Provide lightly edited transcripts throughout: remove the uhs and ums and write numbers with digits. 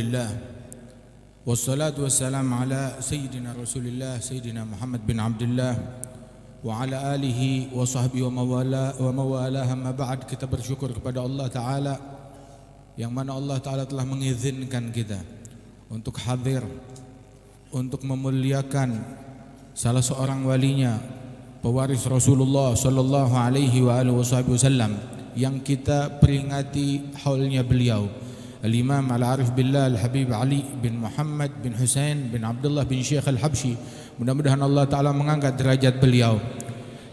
Alhamdulillah wassalatu wassalamu ala sayyidina Rasulillah Sayyidina Muhammad bin Abdullah wa ala alihi wa sahbihi wa mawalah. Amma ba'd, kita bersyukur kepada Allah Ta'ala yang mana Allah Ta'ala telah mengizinkan kita untuk hadir, untuk memuliakan salah seorang walinya, pewaris Rasulullah sallallahu alaihi wa alihi wasallam, yang kita peringati haulnya beliau, Al-Imam Al-Arif Billah Al-Habib Ali bin Muhammad bin Husain bin Abdullah bin Syekh Al-Habsyi. Mudah-mudahan Allah Ta'ala mengangkat derajat beliau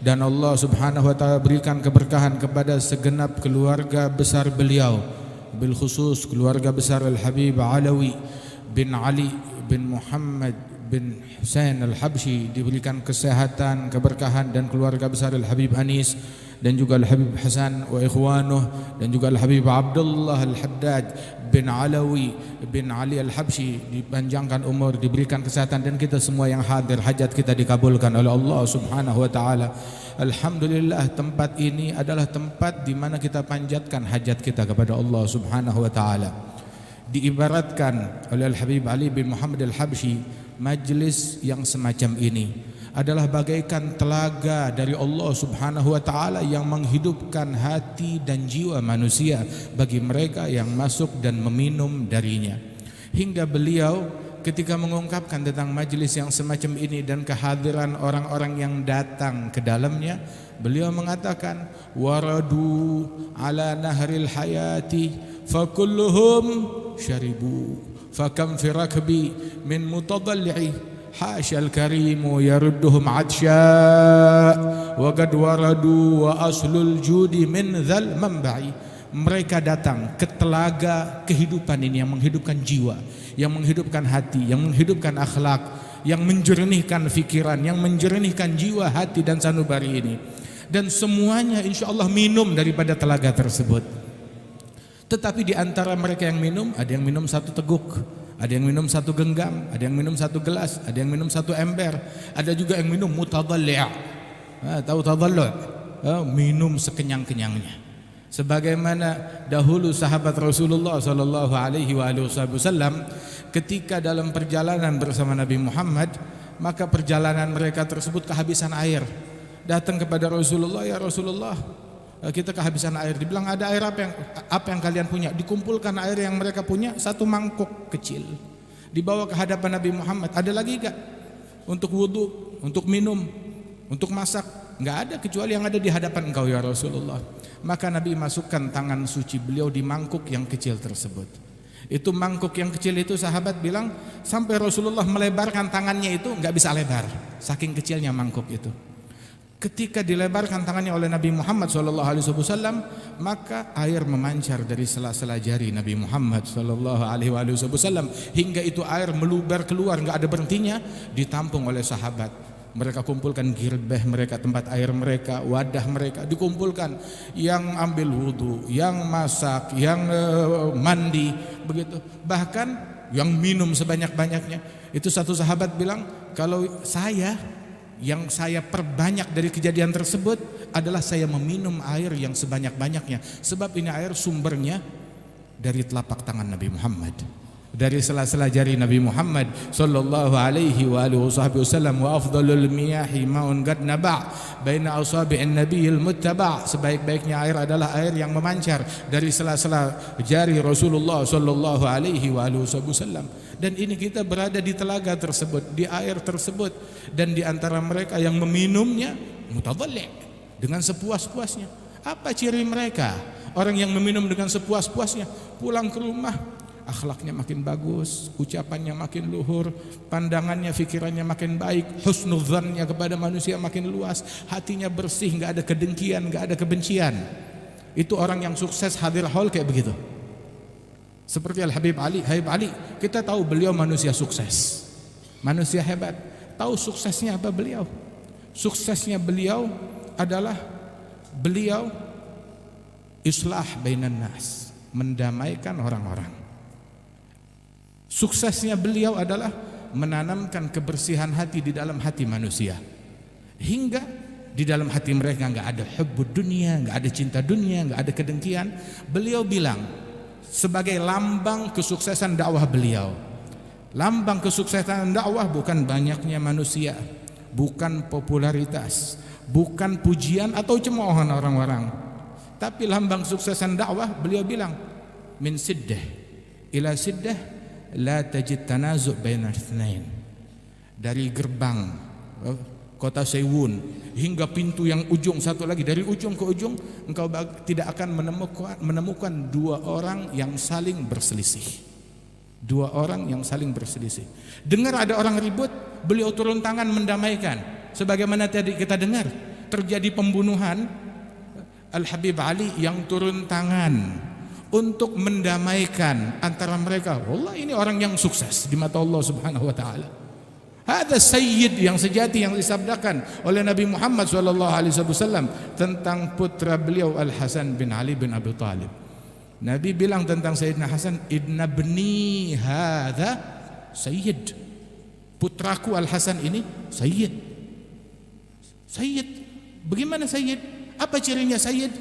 dan Allah Subhanahu wa Ta'ala berikan keberkahan kepada segenap keluarga besar beliau, bil khusus keluarga besar Al-Habib Alawi bin Ali bin Muhammad bin Husain Al-Habsyi, diberikan kesehatan, keberkahan, dan keluarga besar Al-Habib Anis dan juga Al-Habib Hasan wa ikhwanuh, dan juga Al-Habib Abdullah Al-Haddad bin Alawi bin Ali Al-Habsyi, dipanjangkan umur, diberikan kesehatan, dan kita semua yang hadir hajat kita dikabulkan oleh Allah Subhanahu wa Ta'ala. Alhamdulillah, tempat ini adalah tempat di mana kita panjatkan hajat kita kepada Allah Subhanahu wa Ta'ala. Diibaratkan oleh Al-Habib Ali bin Muhammad Al-Habsyi, majlis yang semacam ini adalah bagaikan telaga dari Allah Subhanahu wa Ta'ala yang menghidupkan hati dan jiwa manusia bagi mereka yang masuk dan meminum darinya. Hingga beliau ketika mengungkapkan tentang majlis yang semacam ini dan kehadiran orang-orang yang datang ke dalamnya, beliau mengatakan, waradu ala nahril hayati fakulluhum syaribu fakam fi rakbi min mutadalli'i hasyal karimu yarudduhum adsya wa qad waradu wa aslul judi min dzal manba'i. Mereka datang ke telaga kehidupan ini yang menghidupkan jiwa, yang menghidupkan hati, yang menghidupkan akhlak, yang menjernihkan fikiran, yang menjernihkan jiwa, hati, dan sanubari ini, dan semuanya insyaallah minum daripada telaga tersebut. Tetapi di antara mereka yang minum, ada yang minum satu teguk, ada yang minum satu genggam, ada yang minum satu gelas, ada yang minum satu ember, ada juga yang minum mutadalli'. Tahu tadallu'? Minum sekenyang-kenyangnya. Sebagaimana dahulu sahabat Rasulullah sallallahu alaihi wasallam ketika dalam perjalanan bersama Nabi Muhammad, maka perjalanan mereka tersebut kehabisan air. Datang kepada Rasulullah, ya Rasulullah, kita kehabisan air. Dibilang, ada air apa yang kalian punya? Dikumpulkan air yang mereka punya, satu mangkuk kecil, dibawa ke hadapan Nabi Muhammad. Ada lagi gak untuk wudu, untuk minum, untuk masak? Gak ada, kecuali yang ada di hadapan engkau ya Rasulullah. Maka Nabi masukkan tangan suci beliau di mangkuk yang kecil tersebut. Itu mangkuk yang kecil itu, sahabat bilang, sampai Rasulullah melebarkan tangannya itu gak bisa lebar, saking kecilnya mangkuk itu. Ketika dilebarkan tangannya oleh Nabi Muhammad SAW, maka air memancar dari sela-sela jari Nabi Muhammad SAW, hingga itu air meluber keluar, nggak ada berhentinya, ditampung oleh sahabat. Mereka kumpulkan girbeh mereka, tempat air mereka, wadah mereka dikumpulkan. Yang ambil wudhu, yang masak, yang mandi, begitu. Bahkan yang minum sebanyak-banyaknya. Itu satu sahabat bilang, kalau yang saya perbanyak dari kejadian tersebut adalah saya meminum air yang sebanyak-banyaknya, sebab ini air sumbernya dari telapak tangan Nabi Muhammad, dari sela-sela jari Nabi Muhammad sallallahu alaihi wa alihi wasallam. Wa afdalul miyahi ma'un qad naba' baina asabi'in nabiyil muttaba'. Sebaik-baiknya air adalah air yang memancar dari sela-sela jari Rasulullah sallallahu alaihi wa alihi wasallam. Dan ini kita berada di telaga tersebut, di air tersebut, dan di antara mereka yang meminumnya mutadalli', dengan sepuas-puasnya. Apa ciri mereka? Orang yang meminum dengan sepuas-puasnya, pulang ke rumah akhlaknya makin bagus, ucapannya makin luhur, pandangannya, fikirannya makin baik, husnudzannya kepada manusia makin luas, hatinya bersih, nggak ada kedengkian, nggak ada kebencian. Itu orang yang sukses hadir haul kayak begitu. Seperti Al-Habib Ali. Habib Ali, kita tahu beliau manusia sukses, manusia hebat. Tahu suksesnya apa beliau? Suksesnya beliau adalah beliau islah bainan nas, mendamaikan orang-orang. Suksesnya beliau adalah menanamkan kebersihan hati di dalam hati manusia, hingga di dalam hati mereka nggak ada hubbud dunia, nggak ada cinta dunia, nggak ada kedengkian. Beliau bilang, sebagai lambang kesuksesan dakwah beliau. Lambang kesuksesan dakwah bukan banyaknya manusia, bukan popularitas, bukan pujian atau cemoohan orang-orang, tapi lambang kesuksesan dakwah beliau bilang, min siddah ila siddah la tajid tanazu' baina itsnain. Dari gerbang kota Sewun hingga pintu yang ujung satu lagi, dari ujung ke ujung engkau tidak akan menemukan dua orang yang saling berselisih. Dua orang yang saling berselisih. Dengar ada orang ribut, beliau turun tangan mendamaikan. Sebagaimana tadi kita dengar terjadi pembunuhan, Al-Habib Ali yang turun tangan untuk mendamaikan antara mereka. Wallah, ini orang yang sukses di mata Allah Subhanahu wa taala. Ada sayyid yang sejati yang disabdakan oleh Nabi Muhammad SAW tentang putra beliau Al-Hasan bin Ali bin Abi Thalib. Nabi bilang tentang Sayyidina Hasan, "Inna bni hadza sayyid." Putraku Al-Hasan ini sayyid. Sayyid. Bagaimana sayyid? Apa cirinya sayyid?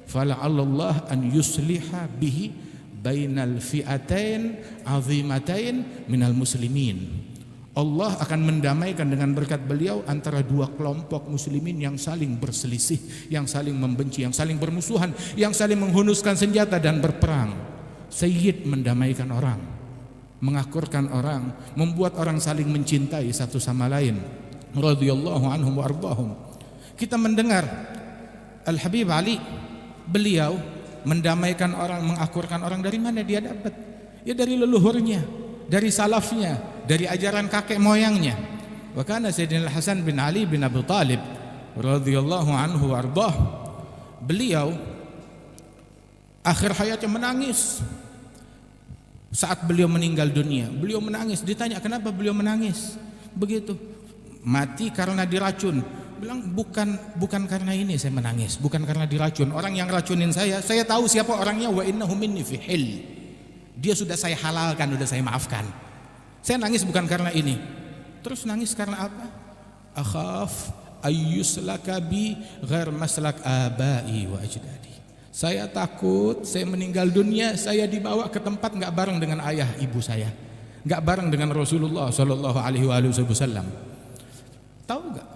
Fala'allallah an yusliha bihi bainal fi'atain 'azimatain minal muslimin. Allah akan mendamaikan dengan berkat beliau antara dua kelompok muslimin yang saling berselisih, yang saling membenci, yang saling bermusuhan, yang saling menghunuskan senjata dan berperang. Sayyid mendamaikan orang, mengakurkan orang, membuat orang saling mencintai satu sama lain. Radhiyallahu anhum wa ardahum. Kita mendengar Al-Habib Ali, beliau mendamaikan orang, mengakurkan orang. Dari mana dia dapat? Ya dari leluhurnya, dari salafnya, dari ajaran kakek moyangnya. Wa kana Sayyidina Hasan bin Ali bin Abi Thalib radhiyallahu anhu warḍah, beliau akhir hayatnya menangis. Saat beliau meninggal dunia, beliau menangis. Ditanya kenapa beliau menangis begitu. Mati karena diracun. Bilang bukan karena ini saya menangis, bukan karena diracun. Orang yang racunin saya tahu siapa orangnya. Wa innahu minni fi hil. Dia sudah saya halalkan, sudah saya maafkan. Saya nangis bukan karena ini. Terus nangis karena apa? Akhaf ayyuslaka bi ghair maslak abai wa ajdadi. Saya takut saya meninggal dunia, saya dibawa ke tempat enggak bareng dengan ayah ibu saya, enggak bareng dengan Rasulullah sallallahu alaihi wasallam. Tahu enggak?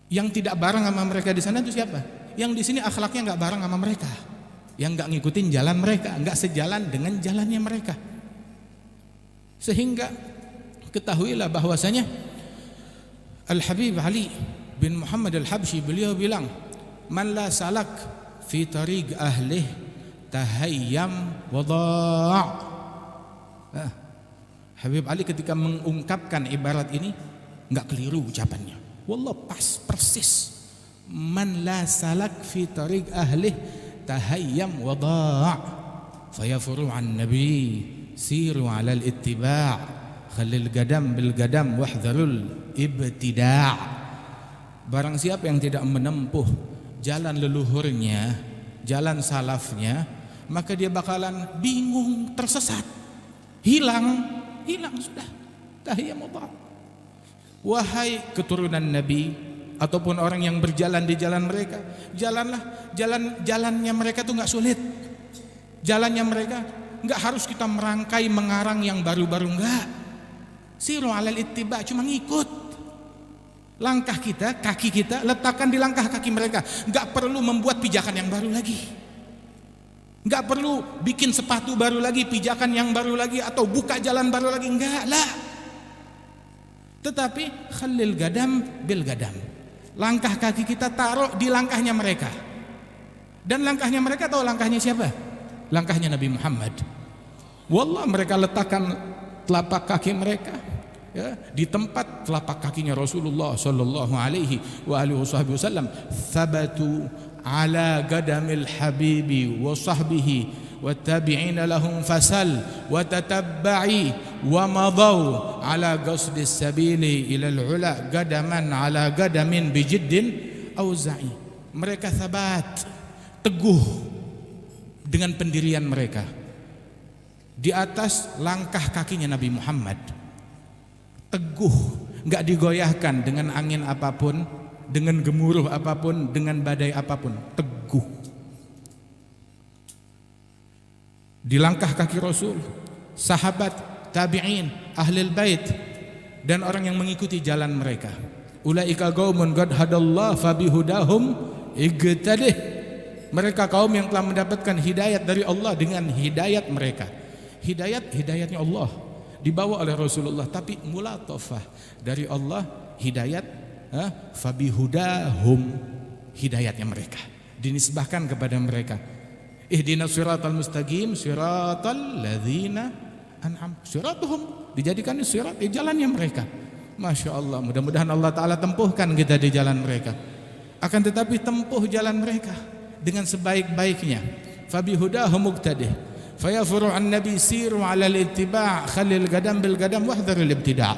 Yang tidak bareng sama mereka di sana itu siapa? Yang di sini akhlaknya enggak bareng sama mereka, yang enggak ngikutin jalan mereka, enggak sejalan dengan jalannya mereka. Sehingga ketahuilah bahwasanya Al-Habib Ali bin Muhammad Al-Habsyi beliau bilang, man la salak fi tariq ahlih tahayyam wada'. Habib Ali ketika mengungkapkan ibarat ini enggak keliru ucapannya. Wallah pas persis. Man la salak fi tariq ahlih tahayyam wada' fayafuru an nabi siru alal ittiba' khalil gadam bil gadam wahdharul ibtida'. Barang siapa yang tidak menempuh jalan leluhurnya, jalan salafnya, maka dia bakalan bingung, tersesat, hilang sudah. Tahiyyamullah. Wahai keturunan Nabi ataupun orang yang berjalan di jalan mereka, jalannya mereka tuh enggak sulit. Jalannya mereka enggak harus kita merangkai mengarang yang baru-baru, enggak. Siru alal ittiba, cuma ngikut. Langkah kita, kaki kita letakkan di langkah kaki mereka. Enggak perlu membuat pijakan yang baru lagi. Enggak perlu bikin sepatu baru lagi, pijakan yang baru lagi, atau buka jalan baru lagi, enggak lah. Tetapi khalil gadam bil gadam. Langkah kaki kita taruh di langkahnya mereka. Dan langkahnya mereka tahu langkahnya siapa? Langkahnya Nabi Muhammad. Wallah, mereka letakkan telapak kaki mereka ya, di tempat telapak kakinya Rasulullah sallallahu alaihi wasallam. Thabatu ala gadamil habibi wa sahbihi wa tabi'ina lahum fasal wa tatabba'i wa madaw ala qasdis sabili ila al-ula gadaman ala gadamin bijiddin auza'i. Mereka thabat, teguh dengan pendirian mereka di atas langkah kakinya Nabi Muhammad. Teguh, enggak digoyahkan dengan angin apapun, dengan gemuruh apapun, dengan badai apapun. Teguh. di langkah kaki Rasul, sahabat, tabi'in, ahlul bait, dan orang yang mengikuti jalan mereka. Ulaika qaumun qad hadallahu fabihudahum iqtadih. Mereka kaum yang telah mendapatkan hidayat dari Allah dengan hidayat mereka. Hidayatnya Allah dibawa oleh Rasulullah, tapi mulatafah dari Allah, hidayat fabihudahum, hidayatnya mereka dinisbahkan kepada mereka. Ihdinas siratal mustaqim siratal ladzina an'am, siratuhum dijadikan sirat, jalannya mereka. Masya Allah, mudah-mudahan Allah Ta'ala tempuhkan kita di jalan mereka. Akan tetapi tempuh jalan mereka dengan sebaik-baiknya. Fabihudahum muqtadih fayafuru an nabi siru ala al-ittiba' khalil gadam bil gadam wahdhar al-ibtida'.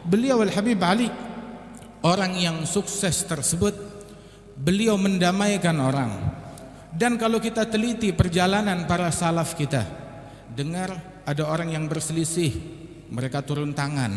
Beliau Al-Habib Ali, orang yang sukses tersebut, beliau mendamaikan orang. Dan kalau kita teliti perjalanan para salaf kita, dengar ada orang yang berselisih, mereka turun tangan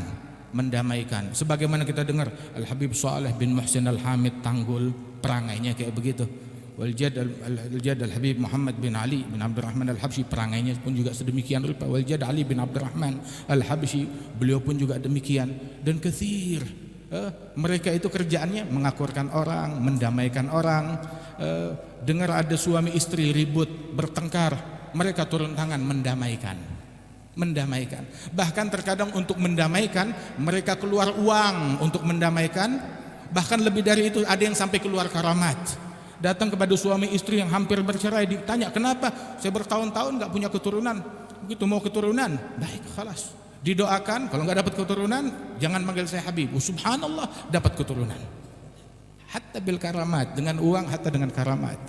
mendamaikan. Sebagaimana kita dengar Al-Habib Saleh bin Muhsin Al-Hamid Tanggul, perangainya kayak begitu. Waljad Al-Habib Muhammad bin Ali bin Abdurrahman Al-Habsyi, perangainya pun juga sedemikian rupa. Waljad Ali bin Abdurrahman Al-Habsyi, beliau pun juga demikian. Dan kathir, mereka itu kerjaannya mengakurkan orang, mendamaikan orang. Dengar ada suami istri ribut, bertengkar, mereka turun tangan mendamaikan. Bahkan terkadang untuk mendamaikan mereka keluar uang untuk mendamaikan. Bahkan lebih dari itu, ada yang sampai keluar karamat. Datang kepada suami istri yang hampir bercerai, ditanya, kenapa? Saya bertahun-tahun gak punya keturunan. Begitu mau keturunan, baik, khalas, didoakan. Kalau gak dapat keturunan, jangan manggil saya Habib. Subhanallah, dapat keturunan. Hatta bil karamat, dengan uang, hatta dengan karamat.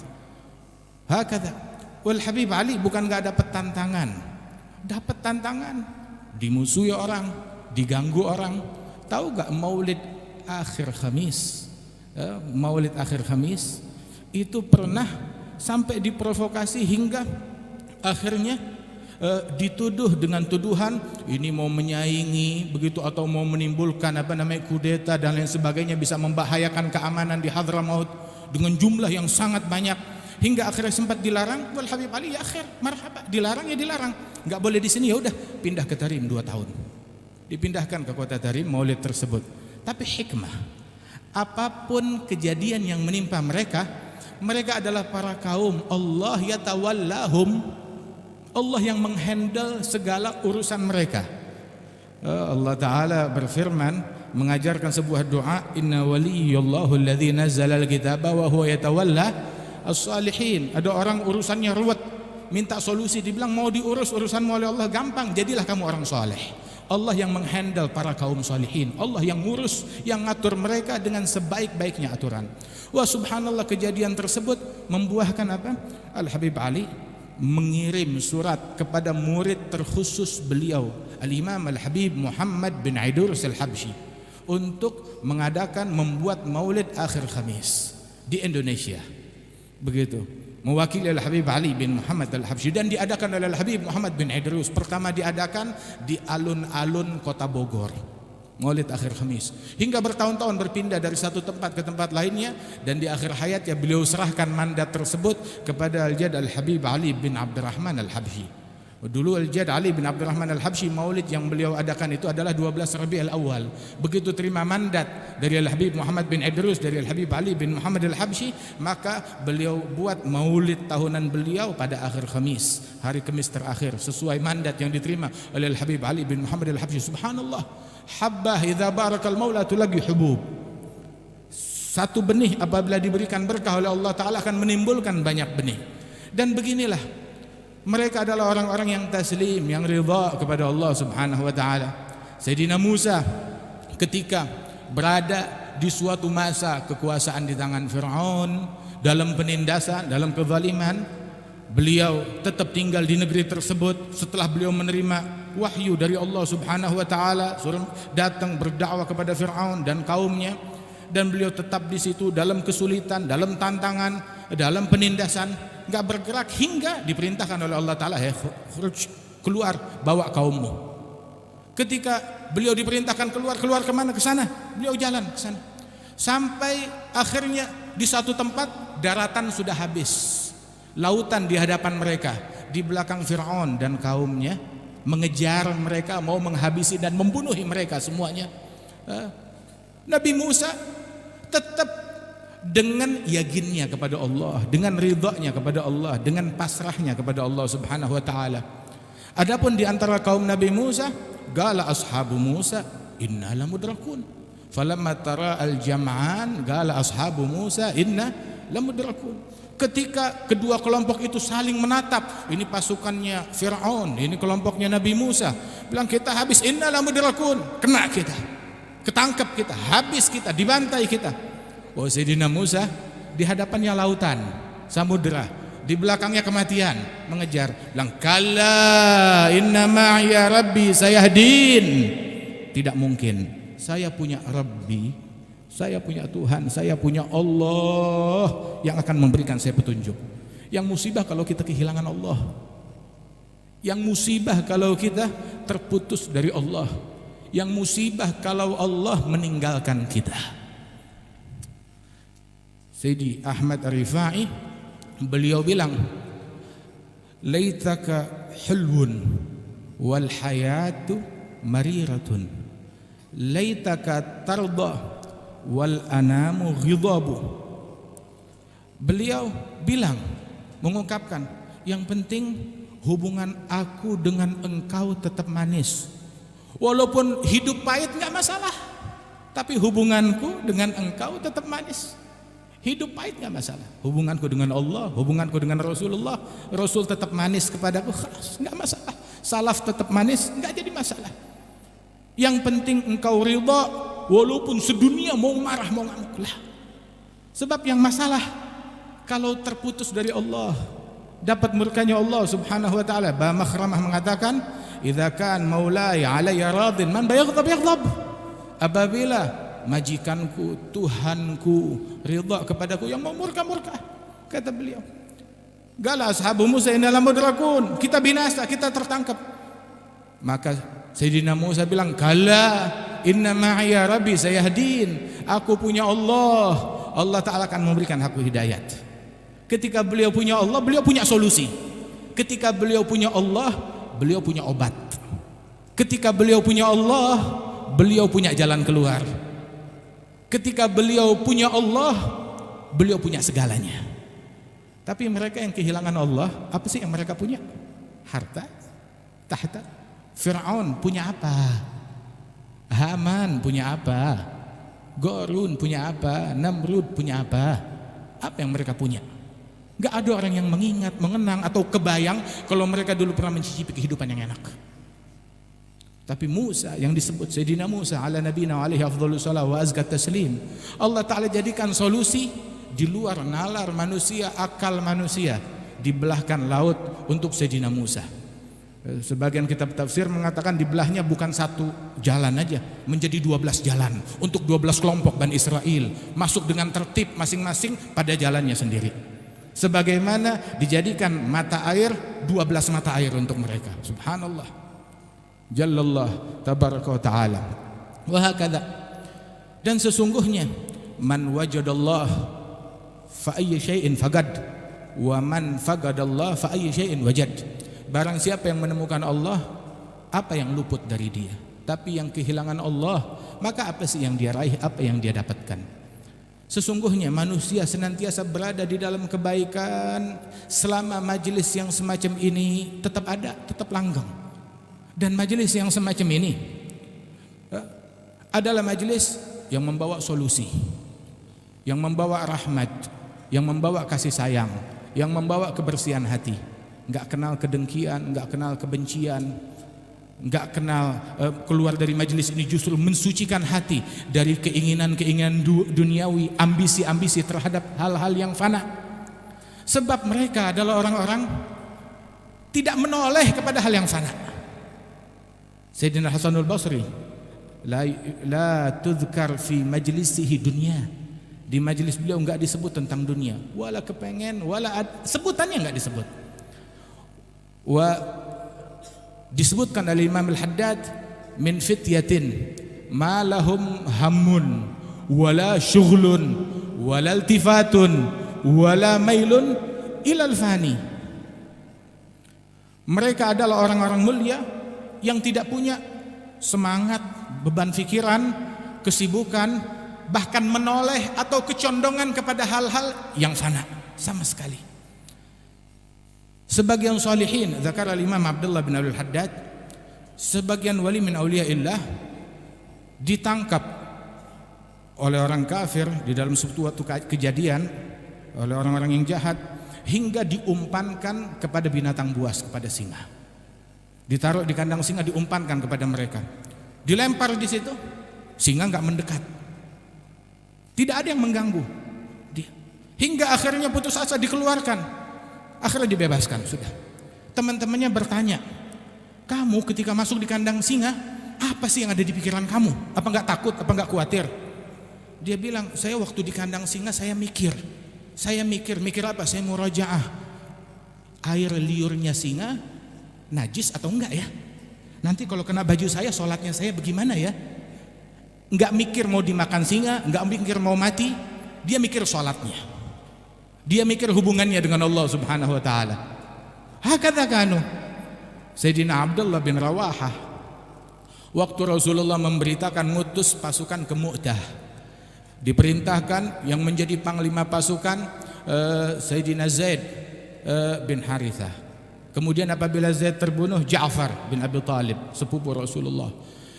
Hakadha. Wal Habib Ali bukan gak dapat tantangan, dapat tantangan, dimusuhi orang, diganggu orang. Tahu gak Maulid akhir Khamis? Maulid akhir Khamis itu pernah sampai diprovokasi hingga akhirnya dituduh dengan tuduhan ini mau menyaingi begitu, atau mau menimbulkan kudeta dan lain sebagainya, bisa membahayakan keamanan di Hadramaut dengan jumlah yang sangat banyak, hingga akhirnya sempat dilarang. Wal Habib Ali, ya akhir marhaba, dilarang ya dilarang, nggak boleh di sini, ya udah pindah ke Tarim 2 tahun, dipindahkan ke kota Tarim maulid tersebut. Tapi hikmah, apapun kejadian yang menimpa mereka, mereka adalah para kaum Allah yatawallahum, Allah yang menghandle segala urusan mereka. Allah Ta'ala berfirman, mengajarkan sebuah doa, inna waliyallahu alladzi nazzala al-kitaba wa huwa yatawalla as-salihin. Ada orang urusannya ruwet, minta solusi, dibilang mau diurus urusanmu oleh Allah, gampang, jadilah kamu orang saleh. Allah yang menghandle para kaum salihin, Allah yang ngurus, yang ngatur mereka dengan sebaik-baiknya aturan. Wah, subhanallah, kejadian tersebut membuahkan apa? Al-Habib Ali mengirim surat kepada murid terkhusus beliau, Al-Imam Al-Habib Muhammad bin Idrus Al-Habsyi, untuk mengadakan, membuat maulid akhir Khamis di Indonesia. Begitu, mewakili Al-Habib Ali bin Muhammad Al-Habsyi, dan diadakan oleh Al-Habib Muhammad bin Idrus. Pertama diadakan di alun-alun kota Bogor, maulid akhir Khamis, hingga bertahun-tahun berpindah dari satu tempat ke tempat lainnya, dan di akhir hayatnya beliau serahkan mandat tersebut kepada Al-Jad Al-Habib Ali bin Abdurrahman Al-Habsyi. Dulu Al-Jad Ali bin Abdurrahman Al-Habsyi, maulid yang beliau adakan itu adalah 12 Rabiul Awal. Begitu terima mandat dari Al-Habib Muhammad bin Idrus, dari Al-Habib Ali bin Muhammad Al-Habsyi, maka beliau buat maulid tahunan beliau pada akhir Khamis, hari Kamis terakhir, sesuai mandat yang diterima oleh Al-Habib Ali bin Muhammad Al-Habsyi. Subhanallah, habbah idza barakal maula tulagi hubub. Satu benih apabila diberikan berkah oleh Allah Ta'ala akan menimbulkan banyak benih. Dan beginilah, mereka adalah orang-orang yang taslim, yang ridha kepada Allah Subhanahu wa Ta'ala. Sayyidina Musa ketika berada di suatu masa kekuasaan di tangan Fir'aun, dalam penindasan, dalam kezaliman, beliau tetap tinggal di negeri tersebut. Setelah beliau menerima wahyu dari Allah Subhanahu wa Ta'ala, suruh datang berdakwah kepada Fir'aun dan kaumnya, dan beliau tetap di situ dalam kesulitan, dalam tantangan, dalam penindasan, nggak bergerak, hingga diperintahkan oleh Allah Ta'ala, keluar, bawa kaummu. Ketika beliau diperintahkan keluar kemana? Ke sana. Beliau jalan ke sana, sampai akhirnya di satu tempat daratan sudah habis, lautan di hadapan mereka, di belakang Fir'aun dan kaumnya, mengejar mereka, mau menghabisi dan membunuh mereka semuanya. Nabi Musa tetap dengan yakinnya kepada Allah, dengan ridhanya kepada Allah, dengan pasrahnya kepada Allah Subhanahu wa taala. Adapun di antara kaum Nabi Musa, qala ashabu Musa inna lamudrakun. Falamma tara al-jam'an qala ashabu Musa inna lamudrakun. Ketika kedua kelompok itu saling menatap, ini pasukannya Fir'aun, ini kelompoknya Nabi Musa, bilang kita habis, inna lamudrakun, kena kita, ketangkap kita, habis kita, dibantai kita. Oh, Sayyidina Musa di hadapannya lautan, samudera, di belakangnya kematian, mengejar, bilang kalla inna ma'iya rabbi sayahdin. Tidak mungkin, saya punya Rabbi, saya punya Tuhan, saya punya Allah yang akan memberikan saya petunjuk. Yang musibah kalau kita kehilangan Allah, yang musibah kalau kita terputus dari Allah, yang musibah kalau Allah meninggalkan kita. Sayyidi Ahmad Ar-Rifai, beliau bilang, laitaka hulwun wal hayatu mariratun, laitaka tarda wal anamu ghidabu. Beliau bilang, mengungkapkan, yang penting hubungan aku dengan engkau tetap manis. Walaupun hidup pahit enggak masalah, tapi hubunganku dengan engkau tetap manis. Hidup pahit enggak masalah. Hubunganku dengan Allah, hubunganku dengan Rasulullah, Rasul tetap manis kepadaku, enggak masalah. Salaf tetap manis, enggak jadi masalah. Yang penting engkau ridha, walaupun sedunia mau marah mau ngamuk lah. Sebab yang masalah kalau terputus dari Allah, dapat murkanya Allah Subhanahu wa taala. Ba Makhramah mengatakan, idza kan maulai alayya radin man bayaghdab yaghdab. Apabila majikanku, Tuhanku ridha kepadaku, yang mau murka, kata beliau. Gala ashabu Musa inna lamudrakun, kita binasa, kita tertangkap. Maka Sayyidina Musa bilang, kalla inna ma'iya rabbi sayahdin. Aku punya Allah, Allah Ta'ala akan memberikan aku hidayat. Ketika beliau punya Allah, beliau punya solusi. Ketika beliau punya Allah, beliau punya obat. Ketika beliau punya Allah, beliau punya jalan keluar. Ketika beliau punya Allah, beliau punya segalanya. Tapi mereka yang kehilangan Allah, apa sih yang mereka punya? Harta, tahta. Fir'aun punya apa? Haman punya apa? Qarun punya apa? Namrud punya apa? Apa yang mereka punya? Gak ada orang yang mengingat, mengenang atau kebayang kalau mereka dulu pernah mencicipi kehidupan yang enak. Tapi Musa yang disebut Sayyidina Musa ala nabiyina alaihi afdhalus salam wa azkat taslim, Allah Ta'ala jadikan solusi di luar nalar manusia, akal manusia, dibelahkan laut untuk Sayyidina Musa. Sebagian kitab tafsir mengatakan dibelahnya bukan satu jalan aja, menjadi 12 jalan untuk 12 kelompok Bani Israel, masuk dengan tertib masing-masing pada jalannya sendiri. Sebagaimana dijadikan mata air, 12 mata air untuk mereka. Subhanallah, Jallallah tabaraka wa ta'ala. Wa hakadha. Dan sesungguhnya man wajadallah fa ayyi syai'in faqad wa man faqadallah fa ayyi syai'in wajad. Barang siapa yang menemukan Allah, apa yang luput dari dia? Tapi yang kehilangan Allah, maka apa sih yang dia raih, apa yang dia dapatkan? Sesungguhnya manusia senantiasa berada di dalam kebaikan selama majelis yang semacam ini tetap ada, tetap langgeng. Dan majelis yang semacam ini adalah majelis yang membawa solusi, yang membawa rahmat, yang membawa kasih sayang, yang membawa kebersihan hati. Enggak kenal kedengkian, enggak kenal kebencian, enggak kenal keluar dari majelis ini justru mensucikan hati dari keinginan-keinginan duniawi, ambisi-ambisi terhadap hal-hal yang fana. Sebab mereka adalah orang-orang tidak menoleh kepada hal yang fana. Sayyidina Hasanul Basri, la tudhkar fi majlisihi dunya. Di majelis beliau enggak disebut tentang dunia, wala kepengen, wala sebutannya enggak disebut. Wa disebutkan oleh Imam Al-Haddad, min fityatin ma lahum hammun wala syughlun wala iltifatun wala mailun ilal fani. Mereka adalah orang-orang mulia yang tidak punya semangat, beban pikiran, kesibukan, bahkan menoleh atau kecondongan kepada hal-hal yang fana sama sekali. Sebagian salihin, zakar al-Imam Abdullah bin Abdul Haddad, sebagian wali min auliyaillah ditangkap oleh orang kafir di dalam suatu kejadian, oleh orang-orang yang jahat, hingga diumpankan kepada binatang buas, kepada singa. Ditaruh di kandang singa, diumpankan kepada mereka, dilempar di situ, singa nggak mendekat, tidak ada yang mengganggu dia, hingga akhirnya putus asa, dikeluarkan. Akhirnya dibebaskan. Sudah. Teman-temannya bertanya, kamu ketika masuk di kandang singa, apa sih yang ada di pikiran kamu? Apa nggak takut? Apa nggak khawatir? Dia bilang, saya waktu di kandang singa saya mikir apa? Saya murajaah, air liurnya singa najis atau enggak ya? Nanti kalau kena baju saya, sholatnya saya bagaimana ya? Nggak mikir mau dimakan singa, nggak mikir mau mati, dia mikir sholatnya. Dia mikir hubungannya dengan Allah Subhanahu wa taala. Hakadha kanu Sayyidina Abdullah bin Rawahah waktu Rasulullah memberitakan ngutus pasukan ke Mu'tah, diperintahkan yang menjadi panglima pasukan Sayyidina Zaid bin Harithah. Kemudian apabila Zaid terbunuh, Ja'far bin Abi Talib, sepupu Rasulullah.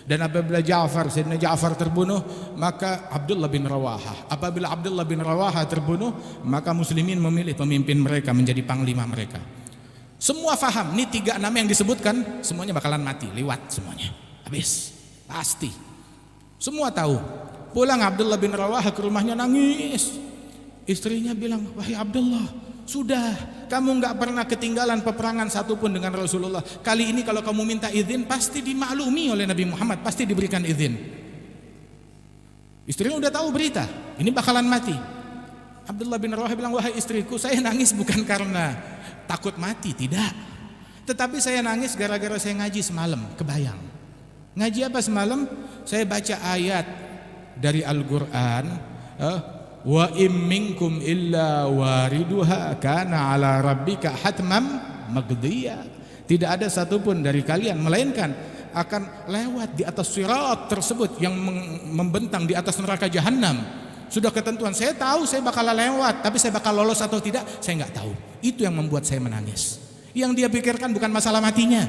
Dan apabila Sayyidina Ja'far terbunuh, maka Abdullah bin Rawahah. Apabila Abdullah bin Rawahah terbunuh, maka muslimin memilih pemimpin mereka menjadi panglima mereka. Semua faham, ini 3 nama yang disebutkan semuanya bakalan mati, lewat semuanya, habis, pasti. Semua tahu. Pulang Abdullah bin Rawahah ke rumahnya nangis. Istrinya bilang, wahai Abdullah, sudah, kamu nggak pernah ketinggalan peperangan satupun dengan Rasulullah. Kali ini kalau kamu minta izin, pasti dimaklumi oleh Nabi Muhammad, pasti diberikan izin. Istrinya udah tahu berita, ini bakalan mati. Abdullah bin Rawahah bilang, wahai istriku, saya nangis bukan karena takut mati, tidak. Tetapi saya nangis gara-gara saya ngaji semalam, kebayang. Ngaji apa semalam? Saya baca ayat dari Al-Quran, wa im minkum illa wariduha kana ala rabbika hatmam maqdiya. Tidak ada satupun dari kalian melainkan akan lewat di atas sirat tersebut yang membentang di atas neraka jahanam. Sudah ketentuan, saya tahu saya bakal lewat, tapi saya bakal lolos atau tidak saya nggak tahu. Itu yang membuat saya menangis. Yang dia pikirkan bukan masalah matinya,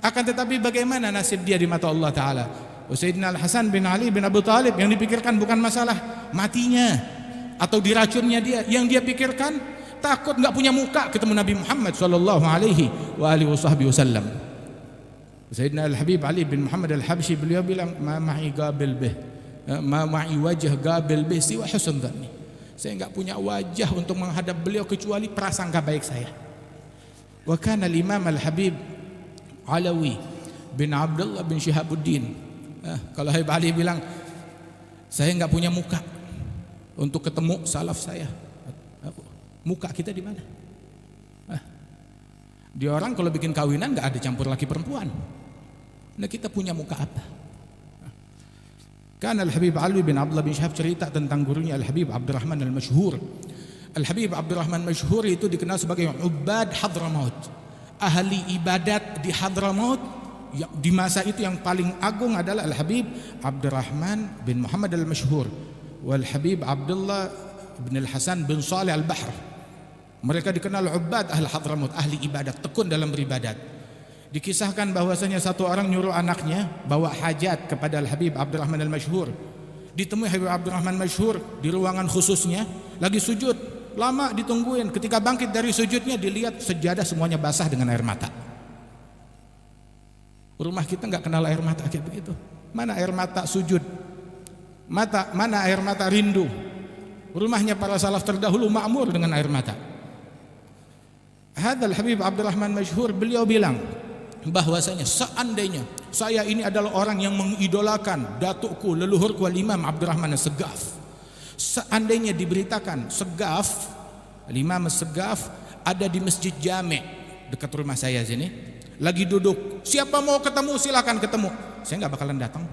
akan tetapi bagaimana nasib dia di mata Allah Ta'ala. Sayyidina Al-Hasan bin Ali bin Abu Talib, yang dipikirkan bukan masalah matinya atau diracunnya dia, yang dia pikirkan takut nggak punya muka ketemu Nabi Muhammad sallallahu alaihi wasallam. Sayyidina Al-Habib Ali bin Muhammad Al-Habsyi, beliau bilang, ma ma'i qabil bih, ma ma'i wajh qabil bih siwa husn dhanni. Saya nggak punya wajah untuk menghadap beliau kecuali prasangka baik saya. Wa kana al-Imam Al-Habib Alawi bin Abdullah bin Syihabuddin, kalau Habib Ali bilang, saya nggak punya muka untuk ketemu salaf saya. Muka kita di mana? Dia orang kalau bikin kawinan nggak ada campur laki perempuan. Nah, kita punya muka apa? Kan Al-Habib Ali bin Abdullah bin Syihab cerita tentang gurunya Al-Habib Abdurrahman Al-Masyhur. Al-Habib Abdurrahman Masyhur itu dikenal sebagai ubad Hadramaut, ahli ibadat di Hadramaut. Di masa itu yang paling agung adalah Al-Habib Abdurrahman bin Muhammad Al-Masyhur wal Habib Abdullah bin Al-Hasan bin Salih Al-Bahr. Mereka dikenal ubad ahli Hadramaut, ahli ibadat, tekun dalam beribadat. Dikisahkan bahwasanya satu orang nyuruh anaknya bawa hajat kepada Al-Habib Abdurrahman Al-Masyhur. Ditemui Habib Abdurrahman Masyhur di ruangan khususnya, lagi sujud, lama ditungguin. Ketika bangkit dari sujudnya, dilihat sejadah semuanya basah dengan air mata. Rumah kita nggak kenal air mata kayak begitu. Mana air mata sujud? Mana air mata rindu? Rumahnya para salaf terdahulu makmur dengan air mata. Hadzal Habib Abdurrahman Masyhur, beliau bilang bahwasanya seandainya saya ini adalah orang yang mengidolakan datukku, leluhurku Al-Imam Abdurrahman As-Segaf. Seandainya diberitakan Segaf, Al-Imam As-Segaf ada di Masjid Jami' dekat rumah saya sini, lagi duduk, siapa mau ketemu silakan ketemu. Saya nggak bakalan datang,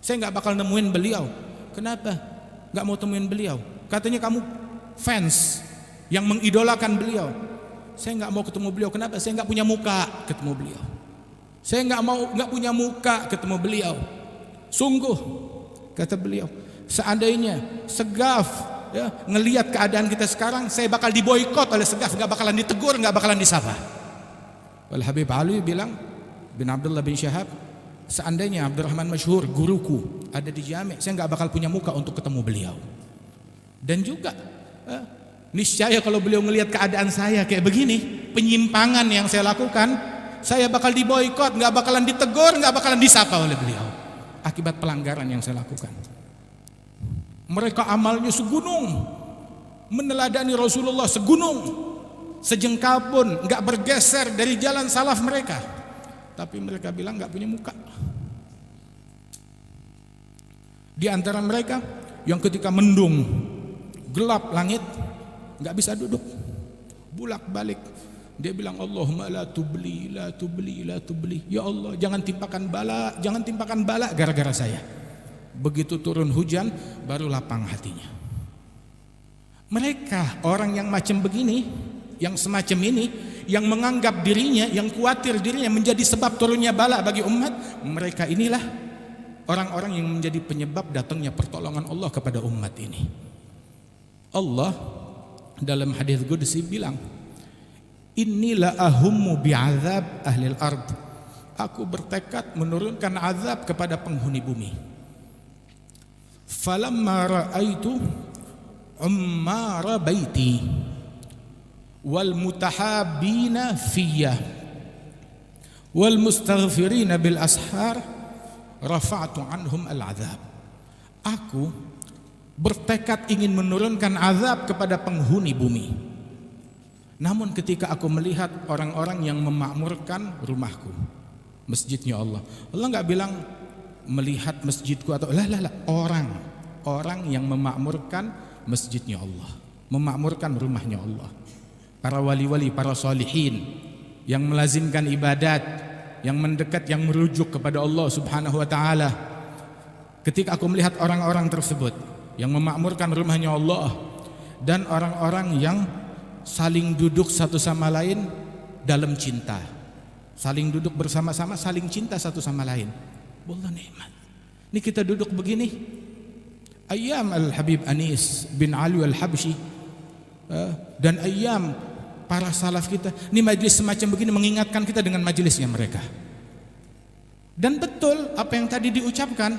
saya nggak bakal nemuin beliau. Kenapa nggak mau temuin beliau? Katanya kamu fans yang mengidolakan beliau. saya nggak mau ketemu beliau. Kenapa? Saya nggak punya muka ketemu beliau. Saya nggak punya muka ketemu beliau. Sungguh, kata beliau, seandainya Segaf ngelihat keadaan kita sekarang, saya bakal diboikot oleh Segaf, nggak bakalan ditegur, nggak bakalan disapa. Wal Habib Ali bilang, bin Abdullah bin Syahab, seandainya Abdurrahman Masyhur guruku ada di Jami', saya nggak bakal punya muka untuk ketemu beliau. Dan juga niscaya kalau beliau ngelihat keadaan saya kayak begini, penyimpangan yang saya lakukan, saya bakal diboikot, nggak bakalan ditegur, nggak bakalan disapa oleh beliau akibat pelanggaran yang saya lakukan. Mereka amalnya segunung, meneladani Rasulullah segunung, sejengkal pun nggak bergeser dari jalan salaf mereka. Tapi mereka bilang nggak punya muka. Di antara mereka yang ketika mendung, gelap langit, nggak bisa duduk, bulak balik. Dia bilang, Allahumma la tubli, la tubli, la tubli. Ya Allah, jangan timpakan bala gara-gara saya. Begitu turun hujan, baru lapang hatinya. Mereka orang yang macam begini, yang semacam ini, yang menganggap dirinya, yang khawatir dirinya menjadi sebab turunnya bala bagi umat, mereka inilah orang-orang yang menjadi penyebab datangnya pertolongan Allah kepada umat ini. Allah dalam hadis qudsi bilang, Inilah ahummu bi'adzab ahlil ard. Aku bertekad menurunkan azab kepada penghuni bumi. Falamma ra'aitu ummara baiti wal mutahabbina fiyya wal mustaghfirina bil ashar rafa'tu anhum al azab. Aku bertekad ingin menurunkan azab kepada penghuni bumi. Namun ketika aku melihat orang-orang yang memakmurkan rumahku, masjidnya Allah nggak bilang melihat masjidku atau orang yang memakmurkan masjidnya Allah, memakmurkan rumahnya Allah, para wali-wali, para solihin yang melazimkan ibadat, yang mendekat, yang merujuk kepada Allah Subhanahu wa ta'ala. Ketika aku melihat orang-orang tersebut yang memakmurkan rumahnya Allah dan orang-orang yang saling duduk satu sama lain dalam cinta, saling duduk bersama-sama, saling cinta satu sama lain. Wallah nikmat. Ini kita duduk begini, ayam Al-Habib Anis bin Ali Al-Habsyi dan ayam para salaf kita. Ini majlis semacam begini mengingatkan kita dengan majlisnya mereka. Dan betul apa yang tadi diucapkan,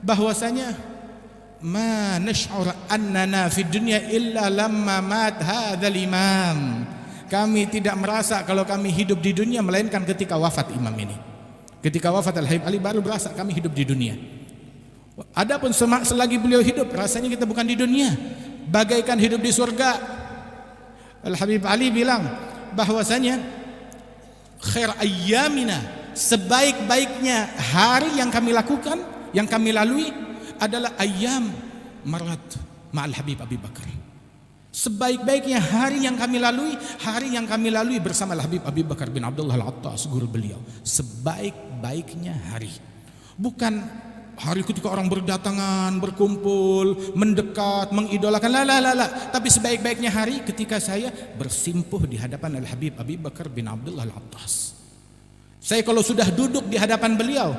bahwasanya ma nash'ur annana fid dunya illa lamma mat hadzal imam. Kami tidak merasa kalau kami hidup di dunia melainkan ketika wafat imam ini. Ketika wafat Al-Habib Ali baru berasa kami hidup di dunia. Adapun selagi beliau hidup rasanya kita bukan di dunia, bagaikan hidup di surga. Al-Habib Ali bilang bahwasanya khair ayyamina, sebaik-baiknya hari yang kami lakukan, yang kami lalui adalah ayyam marat ma'al Habib Abi Bakar. Sebaik-baiknya hari yang kami lalui bersama Habib Abi Bakar bin Abdullah Al-Attas, guru beliau. Sebaik-baiknya hari, bukan hari ketika orang berdatangan, berkumpul, mendekat, mengidolakan, tapi sebaik-baiknya hari ketika saya bersimpuh di hadapan Habib Abi Bakar bin Abdullah Al-Attas. Saya kalau sudah duduk di hadapan beliau,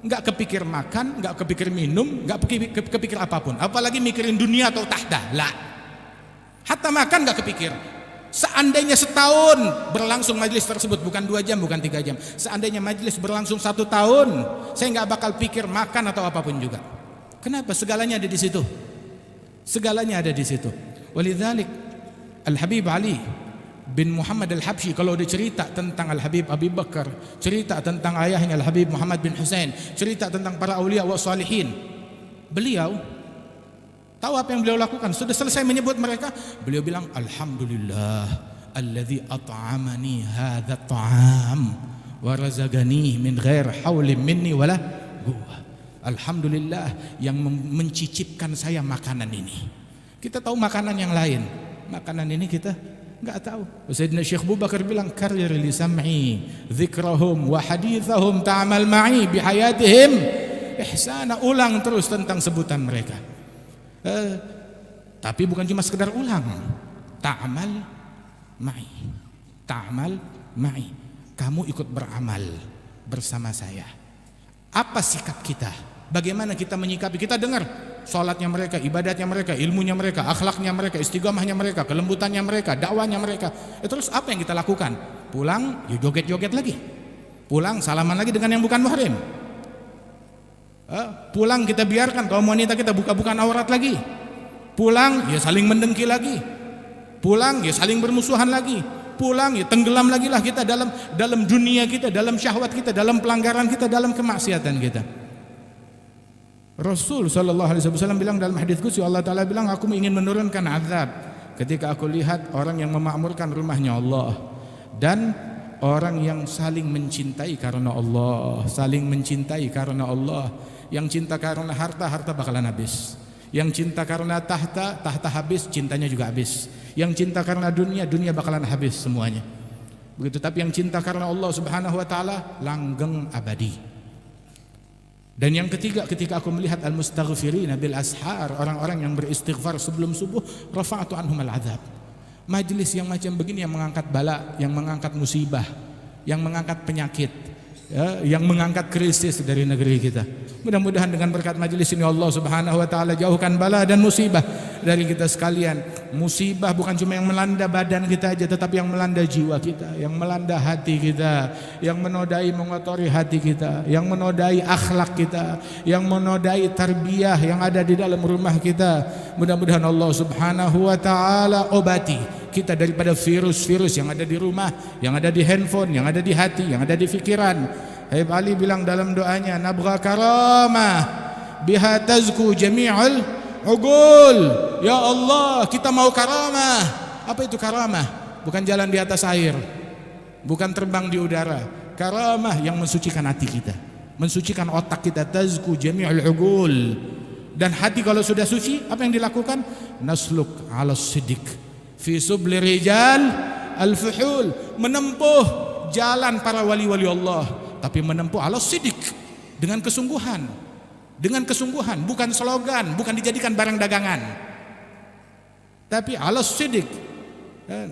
nggak kepikir makan, nggak kepikir minum, nggak kepikir apapun, apalagi mikirin dunia atau tahta. Hatta makan nggak kepikir. Seandainya setahun berlangsung majlis tersebut, bukan 2 jam, bukan 3 jam, seandainya majlis berlangsung 1 tahun, saya nggak bakal pikir makan atau apapun juga. Kenapa? Segalanya ada di situ. Segalanya ada di situ. Walidzalik Al-Habib Ali bin Muhammad Al-Habsyi kalau dia cerita tentang Al-Habib Abi Bakar, cerita tentang ayahnya Al-Habib Muhammad bin Husain, cerita tentang para awliya wa salihin, beliau tahu apa yang beliau lakukan? Sudah selesai menyebut mereka, beliau bilang alhamdulillah alladzi at'amani hadza ta'am wa razaqani min ghair haulin minni wala quwwah. Alhamdulillah yang mencicipkan saya makanan ini. Kita tahu makanan yang lain, makanan ini kita enggak tahu. Sayyidina Syekh Abu Bakar bilang karir li sam'i dzikrahum wa hadithahum ta'mal ma'i bi hayatihim ihsana, ulang terus tentang sebutan mereka. Tapi bukan cuma sekedar ulang, ta'mal ma'i. Ta'mal ma'i. Kamu ikut beramal bersama saya. Apa sikap kita? Bagaimana kita menyikapi? Kita dengar salatnya mereka, ibadatnya mereka, ilmunya mereka, akhlaknya mereka, istiqamahnya mereka, kelembutannya mereka, dakwanya mereka. Terus apa yang kita lakukan? Pulang, ya joget-joget lagi. Pulang salaman lagi dengan yang bukan muhrim. Pulang kita biarkan kaum wanita kita buka-bukaan aurat lagi. Pulang ya saling mendengki lagi. Pulang ya saling bermusuhan lagi. Pulang ya tenggelam lagi lah kita dalam dunia kita, dalam syahwat kita, dalam pelanggaran kita, dalam kemaksiatan kita. Rasul sallallahu alaihi wasallam bilang dalam hadis qudsi, Allah taala bilang, aku ingin menurunkan azab ketika aku lihat orang yang memakmurkan rumahnya Allah dan orang yang saling mencintai karena Allah, saling mencintai karena Allah. Yang cinta karena harta, harta bakalan habis. Yang cinta karena tahta, tahta habis, cintanya juga habis. Yang cinta karena dunia, dunia bakalan habis semuanya. Begitu. Tapi yang cinta karena Allah Subhanahu wa taala langgeng abadi. Dan yang ketiga, ketika aku melihat al-mustaghfirina bil ashar, orang-orang yang beristighfar sebelum subuh, rafa'tu anhum al-'adzab. Majelis yang macam begini yang mengangkat bala, yang mengangkat musibah, yang mengangkat penyakit, ya, yang mengangkat krisis dari negeri kita. Mudah-mudahan dengan berkat majelis ini Allah Subhanahu wa taala jauhkan bala dan musibah dari kita sekalian. Musibah bukan cuma yang melanda badan kita aja, tetapi yang melanda jiwa kita, yang melanda hati kita, yang menodai mengotori hati kita, yang menodai akhlak kita, yang menodai tarbiyah yang ada di dalam rumah kita. Mudah-mudahan Allah Subhanahu wa taala obati kita daripada virus-virus yang ada di rumah, yang ada di handphone, yang ada di hati, yang ada di fikiran. Habib Ali bilang dalam doanya, nabgha karamah biha tazku jami'ul ugul. Ya Allah, kita mau karamah. Apa itu karamah? Bukan jalan di atas air, bukan terbang di udara. Karamah yang mensucikan hati kita, mensucikan otak kita. Tazku jami'ul ugul. Dan hati kalau sudah suci, apa yang dilakukan? Nasluk ala siddiq fi subli rijal al-fuhul, menempuh jalan para wali-wali Allah, tapi menempuh ala siddiq, dengan kesungguhan, bukan slogan, bukan dijadikan barang dagangan, tapi ala siddiq.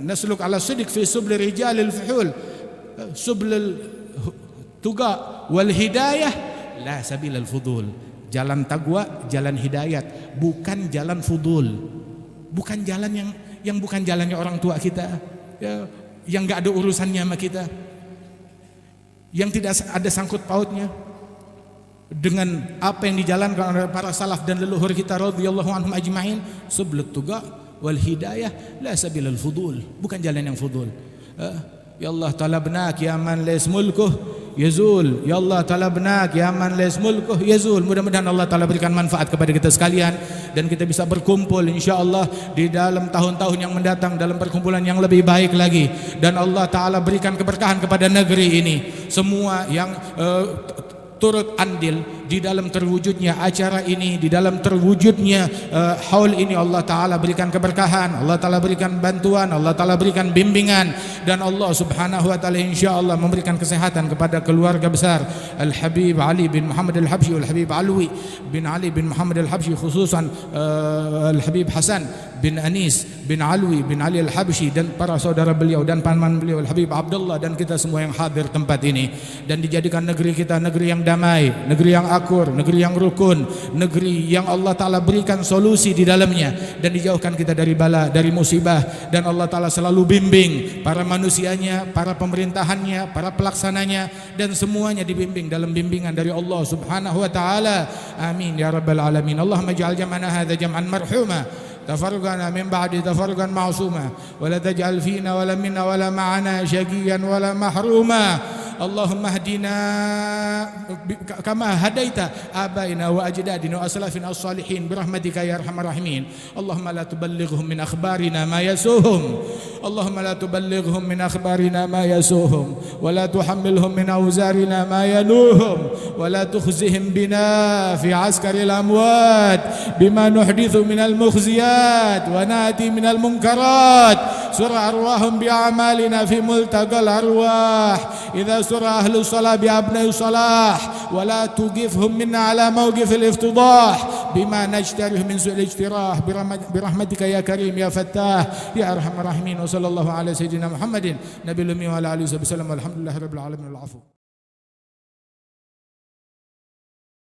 Nasluk ala siddiq fi subli rijal al-fuhul, sublul tuqa wal hidayah la sabil al-fudul. Jalan taqwa, jalan hidayat, bukan jalan fudul, bukan jalan yang bukan jalannya orang tua kita, ya, yang nggak ada urusannya sama kita, yang tidak ada sangkut pautnya dengan apa yang dijalankan oleh para salaf dan leluhur kita radhiyallahu anhum ajma'in. Sublut tuqa wal hidayah la sabilal fudul, bukan jalan yang fudul. Ya Allah talabnak ya man lais mulkuh yazul, ya Allah talabnak ya man lais mulkuh yazul. Mudah-mudahan Allah taala berikan manfaat kepada kita sekalian dan kita bisa berkumpul insyaallah di dalam tahun-tahun yang mendatang dalam perkumpulan yang lebih baik lagi, dan Allah taala berikan keberkahan kepada negeri ini. Semua yang turut andil di dalam terwujudnya acara ini, di dalam terwujudnya haul ini, Allah Ta'ala berikan keberkahan, Allah Ta'ala berikan bantuan, Allah Ta'ala berikan bimbingan, dan Allah Subhanahu Wa Ta'ala insyaAllah memberikan kesehatan kepada keluarga besar Al-Habib Ali bin Muhammad Al-Habsyi, Al-Habib Alwi bin Ali bin Muhammad Al-Habsyi, khususan Al-Habib Hasan bin Anis bin Alwi bin Ali Al-Habsyi, dan para saudara beliau dan paman beliau Al-Habib Abdullah, dan kita semua yang hadir tempat ini, dan dijadikan negeri kita negeri yang damai, negeri yang akur, negeri yang rukun, negeri yang Allah Ta'ala berikan solusi di dalamnya, dan dijauhkan kita dari bala, dari musibah, dan Allah Ta'ala selalu bimbing para manusianya, para pemerintahannya, para pelaksananya, dan semuanya dibimbing dalam bimbingan dari Allah Subhanahu Wa Ta'ala. Amin ya Rabbal Alamin. Allahumma ja'al jam'ana hadha jam'an marhuma, تفرقنا من بعد تفرقا معصوما، ولا تجعل فينا ولا منا ولا معنا شقيا ولا محروما. اللهم اهدنا كما هديت آبائنا وأجدادنا وأسلافنا الصالحين برحمتك يا أرحم الراحمين. اللهم لا تبلغهم من أخبارنا ما يسوهم، اللهم لا تبلغهم من أخبارنا ما يسوهم، ولا تحملهم من أوزارنا ما ينوهم، ولا تخزهم بنا في عسكر الأموات بما نحدث من المخزيات ونأتي من المنكرات. سر أرواحهم بأعمالنا في ملتقى الأرواح، إذا سر أهل الصلاة بأبناء الصلاح، ولا توقفهم منا على موقف الافتضاح بما نجترح من سوء الاجتراح برحمتك يا كريم يا فتاح يا أرحم الراحمين. وصلى الله على سيدنا محمد نبي الأمي وعلى آله وصحبه وسلم والحمد لله رب العالمين. العفو.